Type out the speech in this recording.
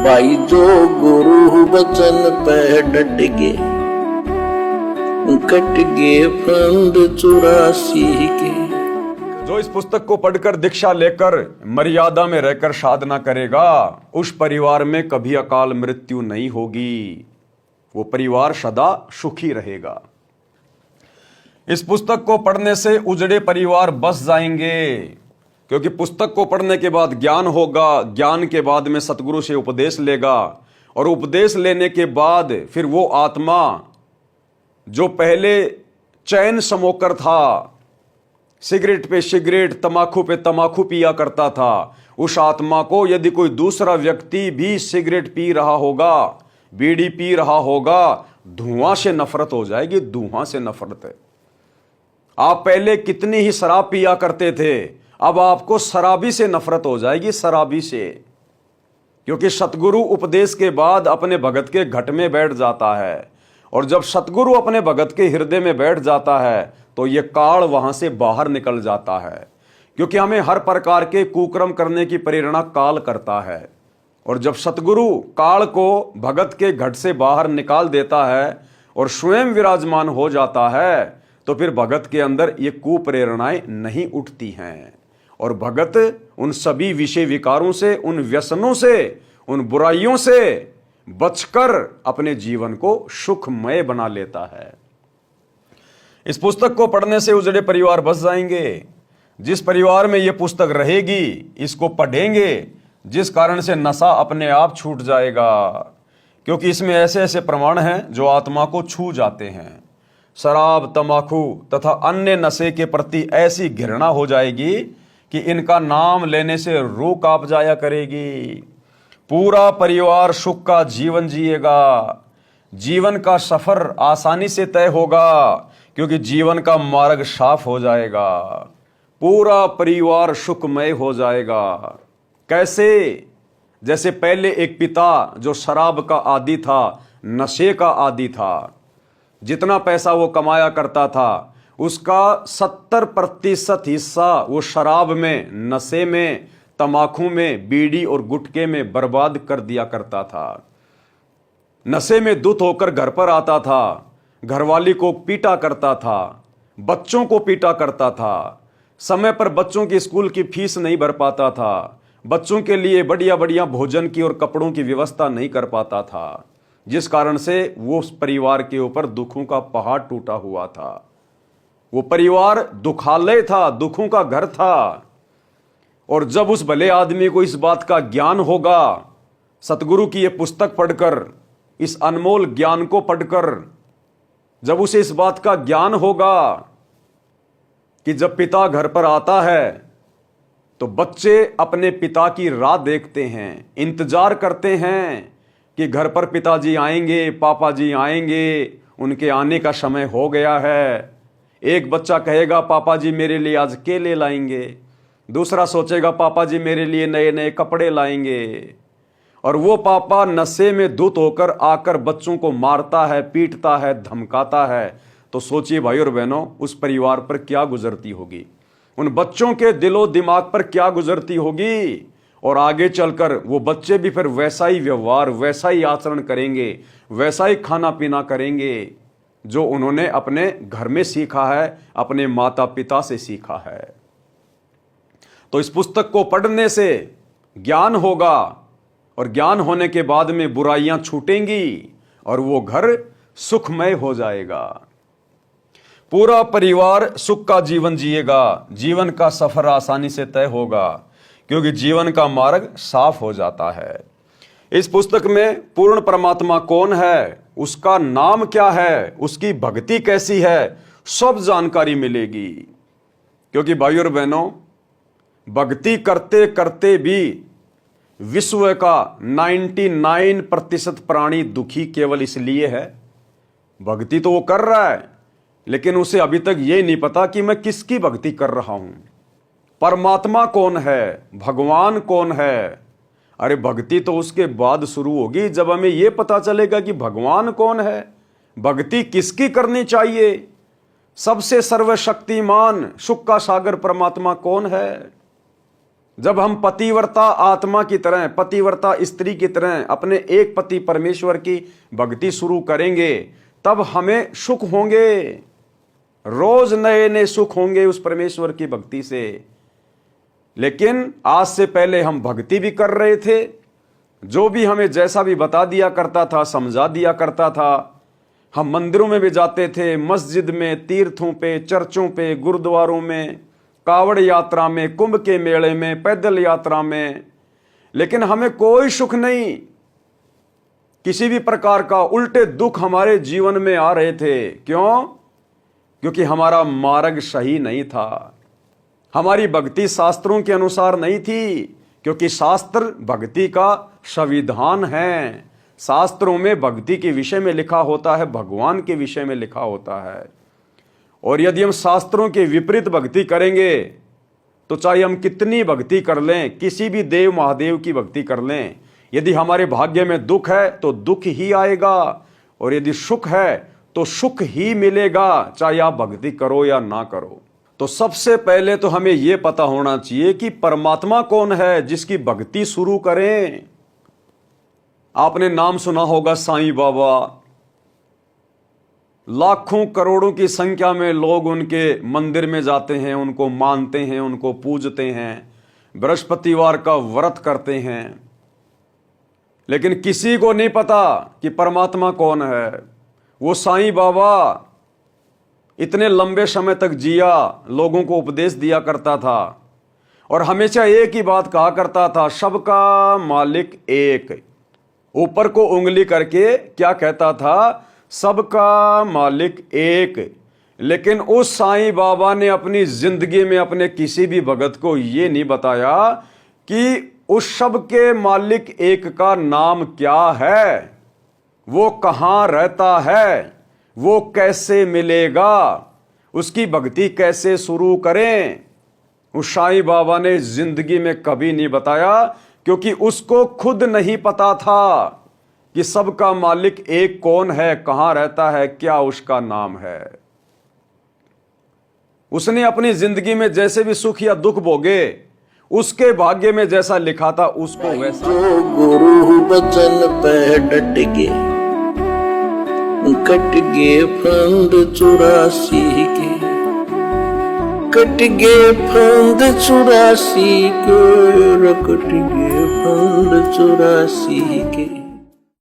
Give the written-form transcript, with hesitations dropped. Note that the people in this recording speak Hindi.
भाई जो गुरु वचन पे डट गे, कट गे फंद 84 के। जो इस पुस्तक को पढ़कर दीक्षा लेकर मर्यादा में रहकर साधना करेगा, उस परिवार में कभी अकाल मृत्यु नहीं होगी, वो परिवार सदा सुखी रहेगा। इस पुस्तक को पढ़ने से उजड़े परिवार बस जाएंगे, क्योंकि पुस्तक को पढ़ने के बाद ज्ञान होगा, ज्ञान के बाद में सतगुरु से उपदेश लेगा, और उपदेश लेने के बाद फिर वो आत्मा जो पहले चैन समोकर था, सिगरेट पे सिगरेट, तमाकू पे तमाकू पिया करता था, उस आत्मा को यदि कोई दूसरा व्यक्ति भी सिगरेट पी रहा होगा, बीड़ी पी रहा होगा, धुआं से नफरत हो जाएगी, धुआं से नफरत है। आप पहले कितनी ही शराब पिया करते थे, अब आपको शराबी से नफरत हो जाएगी, शराबी से। क्योंकि सतगुरु उपदेश के बाद अपने भगत के घट में बैठ जाता है, और जब सतगुरु अपने भगत के हृदय में बैठ जाता है तो यह काल वहां से बाहर निकल जाता है। क्योंकि हमें हर प्रकार के कुकर्म करने की प्रेरणा काल करता है, और जब सतगुरु काल को भगत के घट से बाहर निकाल देता है और स्वयं विराजमान हो जाता है, तो फिर भगत के अंदर ये कुप्रेरणाएं नहीं उठती हैं, और भगत उन सभी विषय विकारों से, उन व्यसनों से, उन बुराइयों से बचकर अपने जीवन को सुखमय बना लेता है। इस पुस्तक को पढ़ने से उजड़े परिवार बस जाएंगे। जिस परिवार में यह पुस्तक रहेगी, इसको पढ़ेंगे, जिस कारण से नशा अपने आप छूट जाएगा, क्योंकि इसमें ऐसे ऐसे प्रमाण हैं जो आत्मा को छू जाते हैं। शराब, तंबाकू तथा अन्य नशे के प्रति ऐसी घृणा हो जाएगी कि इनका नाम लेने से रूह कांप जाया करेगी। पूरा परिवार सुख का जीवन जिएगा, जीवन का सफर आसानी से तय होगा, क्योंकि जीवन का मार्ग साफ हो जाएगा, पूरा परिवार सुखमय हो जाएगा। कैसे? जैसे पहले एक पिता जो शराब का आदी था, नशे का आदी था, जितना पैसा वो कमाया करता था उसका 70% हिस्सा वो शराब में, नशे में, तमाकू में, बीड़ी और गुटखे में बर्बाद कर दिया करता था। नशे में धुत होकर घर पर आता था, घरवाली को पीटा करता था, बच्चों को पीटा करता था, समय पर बच्चों की स्कूल की फीस नहीं भर पाता था, बच्चों के लिए बढ़िया बढ़िया भोजन की और कपड़ों की व्यवस्था नहीं कर पाता था, जिस कारण से वो उस परिवार के ऊपर दुखों का पहाड़ टूटा हुआ था। वो परिवार दुखालय था, दुखों का घर था। और जब उस भले आदमी को इस बात का ज्ञान होगा, सतगुरु की ये पुस्तक पढ़कर, इस अनमोल ज्ञान को पढ़कर, जब उसे इस बात का ज्ञान होगा कि जब पिता घर पर आता है तो बच्चे अपने पिता की राह देखते हैं, इंतजार करते हैं कि घर पर पिताजी आएंगे, पापा जी आएंगे, उनके आने का समय हो गया है। एक बच्चा कहेगा पापा जी मेरे लिए आज केले लाएंगे, दूसरा सोचेगा पापा जी मेरे लिए नए नए कपड़े लाएंगे, और वो पापा नशे में धुत होकर आकर बच्चों को मारता है, पीटता है, धमकाता है। तो सोचिए भाई और बहनों, उस परिवार पर क्या गुजरती होगी, उन बच्चों के दिलो दिमाग पर क्या गुजरती होगी। और आगे चलकर वो बच्चे भी फिर वैसा ही व्यवहार, वैसा ही आचरण करेंगे, वैसा ही खाना पीना करेंगे जो उन्होंने अपने घर में सीखा है, अपने माता पिता से सीखा है। तो इस पुस्तक को पढ़ने से ज्ञान होगा, और ज्ञान होने के बाद में बुराइयां छूटेंगी और वो घर सुखमय हो जाएगा। पूरा परिवार सुख का जीवन जिएगा, जीवन का सफर आसानी से तय होगा, क्योंकि जीवन का मार्ग साफ हो जाता है। इस पुस्तक में पूर्ण परमात्मा कौन है, उसका नाम क्या है, उसकी भक्ति कैसी है, सब जानकारी मिलेगी। क्योंकि भाई और बहनों, भक्ति करते करते भी विश्व का 99% प्राणी दुखी केवल इसलिए है। भक्ति तो वो कर रहा है, लेकिन उसे अभी तक ये नहीं पता कि मैं किसकी भक्ति कर रहा हूं, परमात्मा कौन है, भगवान कौन है। अरे भक्ति तो उसके बाद शुरू होगी जब हमें यह पता चलेगा कि भगवान कौन है, भक्ति किसकी करनी चाहिए, सबसे सर्वशक्तिमान सुख का सागर परमात्मा कौन है। जब हम पतिव्रता आत्मा की तरह, पतिव्रता स्त्री की तरह अपने एक पति परमेश्वर की भक्ति शुरू करेंगे, तब हमें सुख होंगे, रोज नए नए सुख होंगे उस परमेश्वर की भक्ति से। लेकिन आज से पहले हम भक्ति भी कर रहे थे, जो भी हमें जैसा भी बता दिया करता था, समझा दिया करता था। हम मंदिरों में भी जाते थे, मस्जिद में, तीर्थों पे, चर्चों पे, गुरुद्वारों में, कावड़ यात्रा में, कुंभ के मेले में, पैदल यात्रा में, लेकिन हमें कोई सुख नहीं, किसी भी प्रकार का। उल्टे दुख हमारे जीवन में आ रहे थे। क्यों? क्योंकि हमारा मार्ग सही नहीं था, हमारी भक्ति शास्त्रों के अनुसार नहीं थी। क्योंकि शास्त्र भक्ति का संविधान है। शास्त्रों में भक्ति के विषय में लिखा होता है, भगवान के विषय में लिखा होता है। और यदि हम शास्त्रों के विपरीत भक्ति करेंगे तो चाहे हम कितनी भक्ति कर लें, किसी भी देव महादेव की भक्ति कर लें, यदि हमारे भाग्य में दुख है तो दुख ही आएगा, और यदि सुख है तो सुख ही मिलेगा, चाहे आप भक्ति करो या ना करो। तो सबसे पहले तो हमें यह पता होना चाहिए कि परमात्मा कौन है जिसकी भक्ति शुरू करें। आपने नाम सुना होगा साईं बाबा। लाखों करोड़ों की संख्या में लोग उनके मंदिर में जाते हैं, उनको मानते हैं, उनको पूजते हैं, बृहस्पतिवार का व्रत करते हैं, लेकिन किसी को नहीं पता कि परमात्मा कौन है। वो साईं बाबा इतने लंबे समय तक जिया, लोगों को उपदेश दिया करता था और हमेशा एक ही बात कहा करता था, सबका मालिक एक। ऊपर को उंगली करके क्या कहता था? सबका मालिक एक। लेकिन उस साईं बाबा ने अपनी जिंदगी में अपने किसी भी भगत को यह नहीं बताया कि उस सब के मालिक एक का नाम क्या है, वो कहां रहता है, वो कैसे मिलेगा, उसकी भक्ति कैसे शुरू करें। उस साईं बाबा ने जिंदगी में कभी नहीं बताया, क्योंकि उसको खुद नहीं पता था कि सबका मालिक एक कौन है, कहां रहता है, क्या उसका नाम है। उसने अपनी जिंदगी में जैसे भी सुख या दुख भोगे, उसके भाग्य में जैसा लिखा था उसको वैसा। जो गुरु बचन पे डट के, कट गए फंद 84 के, कट गए फंद 84 के, कट गए फंद 84 के।